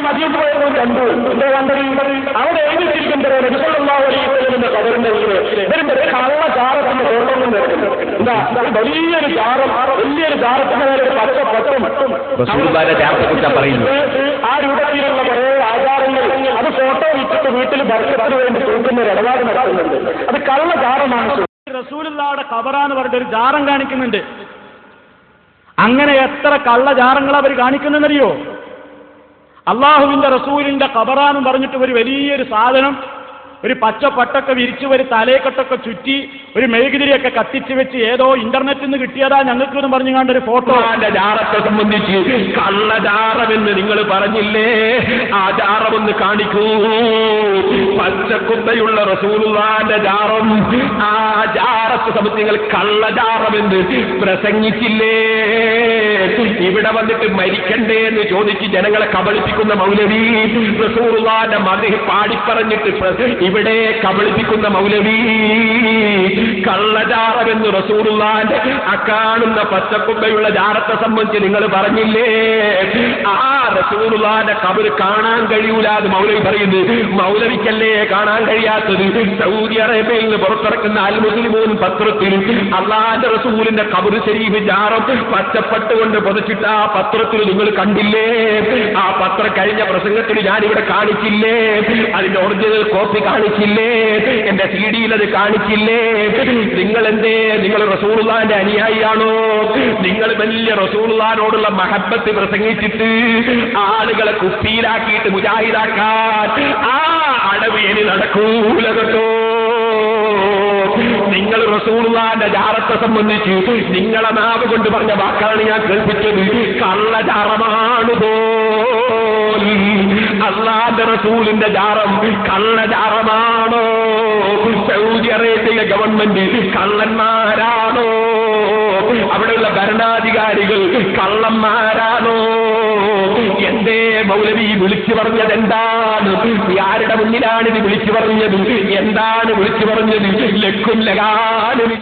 മദീനത്ത് പോയപ്പോൾ കണ്ടു. എന്താ കണ്ടത്? അവിടെ എഴുതിച്ചിരിക്കുന്നത് റസൂലുള്ളാഹി അലൈഹി വസല്ലമിന്റെ ഖബറിന്റെ ഇതിന്റെ കള്ള ജാറത്തിന്റെ ഫോട്ടോ എന്താ വലിയൊരു ജാറം, വലിയൊരു ജാറത്തിന്റെ ഒരു പച്ച പട്ടും പറയുന്നു. ആ രൂപത്തിലുള്ള കുറേ ആചാരങ്ങൾ അത് ഫോട്ടോ വിട്ടിട്ട് വീട്ടിൽ ബർക്കത്തിന് വേണ്ടി കൊടുക്കുന്ന ഒരു ഇടപാട് നടത്തുന്നുണ്ട്. അത് കള്ള ജാറമാണ്. റസൂലുള്ളാഹിയുടെ ഖബറാന്ന് പറഞ്ഞിട്ട് ഒരു ജാറം കാണിക്കുന്നുണ്ട്. അങ്ങനെ എത്ര കള്ള ജാറങ്ങൾ അവർ കാണിക്കുന്നറിയോ? അള്ളാഹുവിന്റെ റസൂലിന്റെ ഖബറാന്ന് പറഞ്ഞിട്ട് ഒരു വലിയൊരു സാധനം, ഒരു പച്ചപ്പട്ടൊക്കെ വിരിച്ച് ഒരു തലേക്കെട്ടൊക്കെ ചുറ്റി ഒരു മെഴുകുതിരിയൊക്കെ കത്തിച്ച് വെച്ച് ഏതോ ഇന്റർനെറ്റിൽ നിന്ന് കിട്ടിയതാ ഞങ്ങൾക്കെന്ന് പറഞ്ഞു കണ്ടൊരു ഫോട്ടോ. ജാറത്തെ സംബന്ധിച്ച് കള്ളജാറമെന്ന് നിങ്ങൾ പറഞ്ഞില്ലേ? ആ ജാറമൊന്ന് കാണിക്കൂ. പച്ചക്കുമ്പയുള്ള റസൂലുള്ളാഹിന്റെ ജാറം, ആ ജാറത്തെ സംബന്ധിച്ച് നിങ്ങൾ കള്ളജാറമെന്ന് പ്രസംഗിച്ചില്ലേ? ഇവിടെ വന്നിട്ട് മരിക്കണ്ടേ എന്ന് ചോദിച്ച് ജനങ്ങളെ കബളിപ്പിക്കുന്ന മൗലവി, റസൂലുള്ളാഹിന്റെ മദ്ഹ് പാടിപ്പറഞ്ഞിട്ട് ഇവിടെ കബളിപ്പിക്കുന്ന മൗലവി, കള്ളജാറമെന്ന് റസൂലുള്ളാഹിന്റെ അക്കാണുന്ന പച്ചക്കുമ്പയുള്ള ജാറത്തെ സംബന്ധിച്ച് നിങ്ങൾ പറഞ്ഞില്ലേ? ആ റസൂലുള്ളാഹിന്റെ ഖബർ കാണാൻ കഴിയൂല എന്ന് മൗലവി പറയുന്നു. മൗലവിക്കല്ലേ കാണാൻ കഴിയാത്തത്? സൗദി അറേബ്യയിൽ നിന്ന് പുറത്തിറക്കുന്ന അൽ മുസ്ലിമൂൻ പത്രത്തിൽ അള്ളാഹിന്റെ റസൂലിന്റെ ഖബർ ശരീഫ് ജാറം പച്ചപ്പട്ടുകൊണ്ട് പുതച്ചിട്ട് ആ പത്രത്തിൽ നിങ്ങൾ കണ്ടില്ലേ? ആ പത്രം കഴിഞ്ഞ പ്രസംഗത്തിൽ ഞാനിവിടെ കാണിച്ചില്ലേ? അതിന്റെ ഒറിജിനൽ കോപ്പി കാണിച്ചില്ലേ? എന്റെ CD-യിൽ അത് കാണിച്ചില്ലേ? നിങ്ങൾ എന്തേ? നിങ്ങൾ റസൂലുള്ളാഹിന്റെ അനുയായിയാണോ? നിങ്ങൾ വലിയ റസൂലുള്ളാഹിനോടുള്ള മഹബത്ത് പ്രസംഗിച്ചിട്ട് ആളുകളെ കുപ്പിയിലാക്കിയിട്ട് മുജാഹിദാക്കാൻ ആ അടവ് ഇനി നടക്കൂല കേട്ടോ. നിങ്ങൾ റസൂലുള്ളാഹിന്റെ ജാറത്തെ സംബന്ധിച്ച് നിങ്ങളെ നാവ് കൊണ്ട് പറഞ്ഞ വാക്കാണ് ഞാൻ കേൾപ്പിച്ചത്. കള്ളജാറമാണുതോ അള്ളാന്റെ റസൂലിന്റെ ജാറം? കള്ളജാറമാണോ? സൗദി അറേബ്യ ഗവൺമെന്റ് കള്ളന്മാരാണോ? അവിടെയുള്ള ഭരണാധികാരികൾ കള്ളന്മാരാണോ? എന്തേ മൗലവി വിളിച്ചു പറഞ്ഞത്? എന്താണ്? ആരുടെ മുന്നിലാണ് ഇത് വിളിച്ചു പറഞ്ഞത്? എന്താണ് വിളിച്ചു പറഞ്ഞത്? ലക്കും ലഗാനും